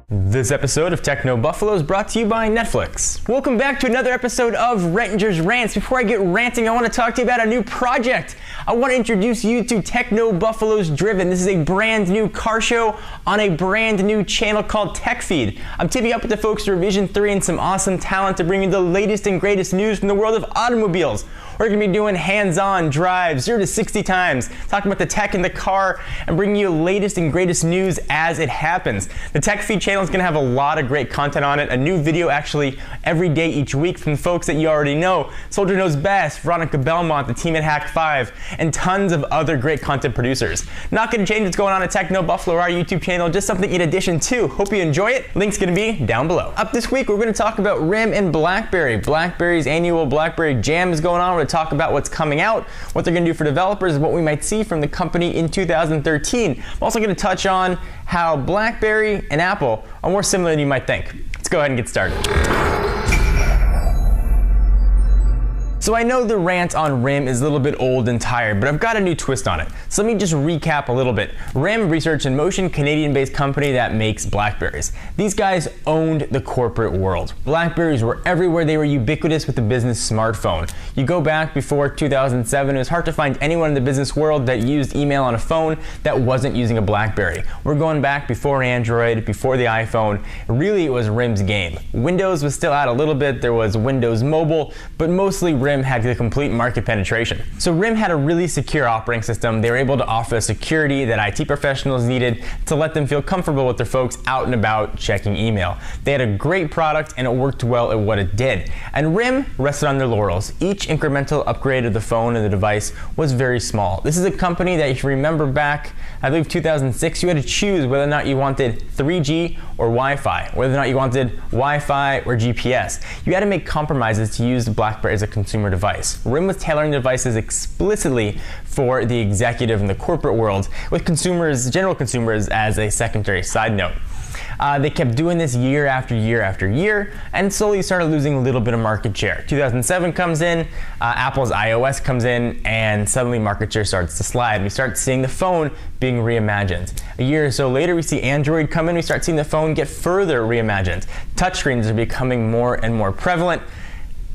This episode of Techno Buffalo is brought to you by Netflix. Welcome back to another episode of Rettinger's Rants. Before I get ranting, I want to talk to you about a new project. I want to introduce you to Techno Buffalo's Driven. This is a brand new car show on a brand new channel called TechFeed. I'm teaming up with the folks at Revision 3 and some awesome talent to bring you the latest and greatest news from the world of automobiles. We're going to be doing hands-on drives, 0 to 60 times, talking about the tech in the car and bringing you the latest and greatest news as it happens. The TechFeed channel is going to have a lot of great content on it, a new video actually every day each week from folks that you already know. Soldier Knows Best, Veronica Belmont, the team at Hack 5, and tons of other great content producers. Not going to change what's going on at Techno Buffalo or our YouTube channel, just something in addition to. Hope you enjoy it. Link's going to be down below. Up this week, we're going to talk about RIM and BlackBerry. BlackBerry's annual BlackBerry Jam is going on. We're going to talk about what's coming out, what they're going to do for developers, and what we might see from the company in 2013. I'm also going to touch on how BlackBerry and Apple are more similar than you might think. Let's go ahead and get started. So I know the rant on RIM is a little bit old and tired, but I've got a new twist on it. So let me just recap a little bit. RIM, Research in Motion, Canadian-based company that makes Blackberries. These guys owned the corporate world. Blackberries were everywhere. They were ubiquitous with the business smartphone. You go back before 2007, it was hard to find anyone in the business world that used email on a phone that wasn't using a BlackBerry. We're going back before Android, before the iPhone. Really, it was RIM's game. Windows was still out a little bit. There was Windows Mobile, but mostly RIM had the complete market penetration. So RIM had a really secure operating system. They were able to offer the security that IT professionals needed to let them feel comfortable with their folks out and about checking email. They had a great product and it worked well at what it did. And RIM rested on their laurels. Each incremental upgrade of the phone and the device was very small. This is a company that, if you remember back, I believe 2006, you had to choose whether or not you wanted 3G or Wi-Fi, whether or not you wanted Wi-Fi or GPS. You had to make compromises to use the BlackBerry as a consumer device. RIM was tailoring devices explicitly for the executive and the corporate world, with consumers, general consumers, as a secondary side note. They kept doing this year after year after year and slowly started losing a little bit of market share. 2007 comes in, Apple's iOS comes in, and suddenly market share starts to slide. We start seeing the phone being reimagined. A year or so later, we see Android come in, we start seeing the phone get further reimagined. Touchscreens are becoming more and more prevalent.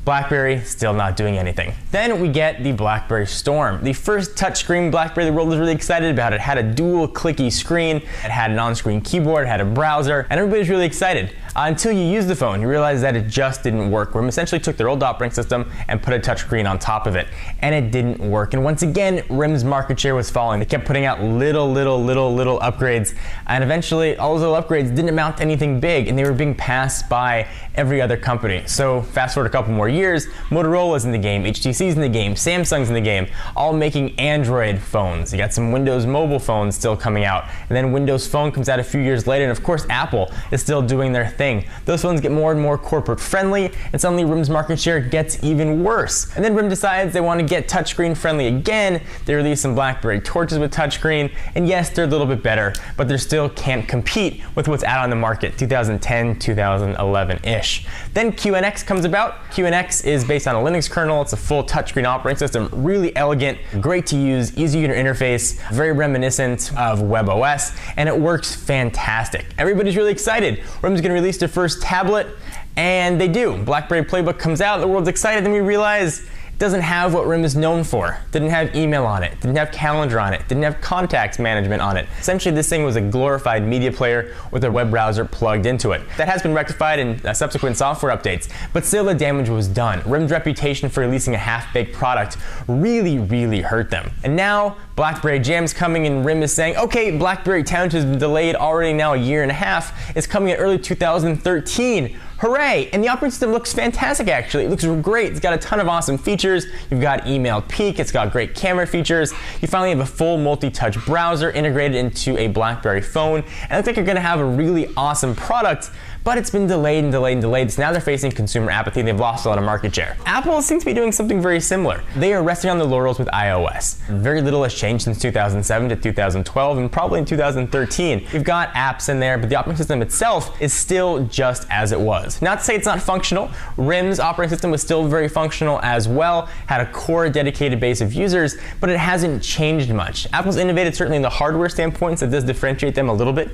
BlackBerry still not doing anything. Then we get the BlackBerry Storm. The first touchscreen BlackBerry the world was really excited about. It had a dual clicky screen, it had an on-screen keyboard, it had a browser, and everybody was really excited. Until you use the phone, you realize that it just didn't work. RIM essentially took their old operating system and put a touchscreen on top of it, and it didn't work. And once again, RIM's market share was falling. They kept putting out little upgrades, and eventually all those little upgrades didn't amount to anything big, and they were being passed by every other company. So fast forward a couple more years, Motorola's in the game, HTC's in the game, Samsung's in the game, all making Android phones. You got some Windows Mobile phones still coming out, and then Windows Phone comes out a few years later, and of course Apple is still doing their thing. Those phones get more and more corporate friendly, and suddenly RIM's market share gets even worse. And then RIM decides they want to get touchscreen friendly again. They release some BlackBerry Torches with touchscreen, and yes, they're a little bit better, but they still can't compete with what's out on the market, 2010, 2011-ish. Then QNX comes about. QNX is based on a Linux kernel. It's a full touchscreen operating system, really elegant, great to use, easy user interface, very reminiscent of WebOS, and it works fantastic. Everybody's really excited. RIM's going to release their first tablet, and they do. BlackBerry Playbook comes out, the world's excited, then we realize doesn't have what RIM is known for. Didn't have email on it, didn't have calendar on it, didn't have contacts management on it. Essentially, this thing was a glorified media player with a web browser plugged into it. That has been rectified in subsequent software updates, but still the damage was done. RIM's reputation for releasing a half-baked product really hurt them. And now, BlackBerry Jam's coming and RIM is saying, okay, BlackBerry Town has been delayed already now a year and a half. It's coming in early 2013. Hooray! And the operating system looks fantastic, actually. It looks great. It's got a ton of awesome features. You've got email peek. It's got great camera features. You finally have a full multi-touch browser integrated into a BlackBerry phone. And I think you're going to have a really awesome product, but it's been delayed and delayed and delayed, so now they're facing consumer apathy and they've lost a lot of market share. Apple seems to be doing something very similar. They are resting on their laurels with iOS. Very little has changed since 2007 to 2012 and probably in 2013. We've got apps in there, but the operating system itself is still just as it was. Not to say it's not functional. RIM's operating system was still very functional as well, had a core dedicated base of users, but it hasn't changed much. Apple's innovated certainly in the hardware standpoint, so it does differentiate them a little bit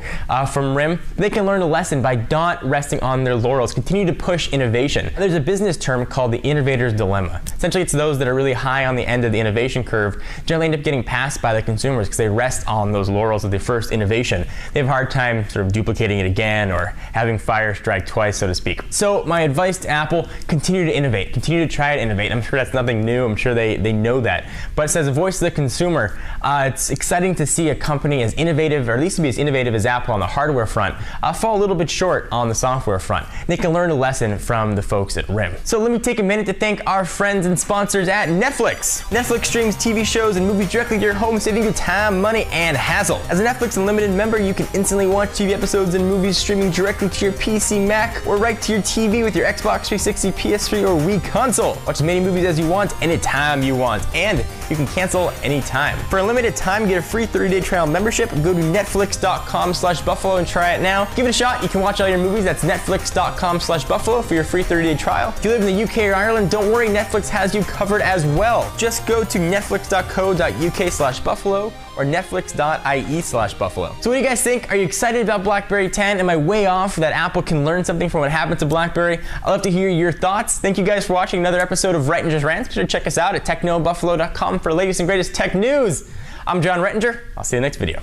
from RIM. They can learn a lesson by not resting on their laurels, continue to push innovation. There's a business term called the innovator's dilemma. Essentially, it's those that are really high on the end of the innovation curve generally end up getting passed by the consumers because they rest on those laurels of the first innovation. They have a hard time sort of duplicating it again or having fire strike twice, so to speak. So my advice to Apple, continue to innovate, continue to try to innovate. I'm sure that's nothing new. I'm sure they know that. But as a voice of the consumer, it's exciting to see a company as innovative, or at least to be as innovative as Apple on the hardware front, fall a little bit short on the software front. They can learn a lesson from the folks at RIM. So let me take a minute to thank our friends and sponsors at Netflix. Netflix streams TV shows and movies directly to your home, saving you time, money, and hassle. As a Netflix Unlimited member, you can instantly watch TV episodes and movies streaming directly to your PC, Mac, or right to your TV with your Xbox 360, PS3, or Wii console. Watch as many movies as you want, anytime you want, and you can cancel anytime. For a limited time, get a free 30-day trial membership. Go to netflix.com/buffalo and try it now. Give it a shot. You can watch all your movies. That's netflix.com/buffalo for your free 30-day trial. If you live in the UK or Ireland, don't worry, Netflix has you covered as well. Just go to netflix.co.uk/buffalo or netflix.ie/buffalo. So what do you guys think? Are you excited about BlackBerry 10? Am I way off that Apple can learn something from what happened to BlackBerry? I'd love to hear your thoughts. Thank you guys for watching another episode of Rettinger's Rants. Be sure to check us out at technobuffalo.com for the latest and greatest tech news. I'm John Rettinger. I'll see you in the next video.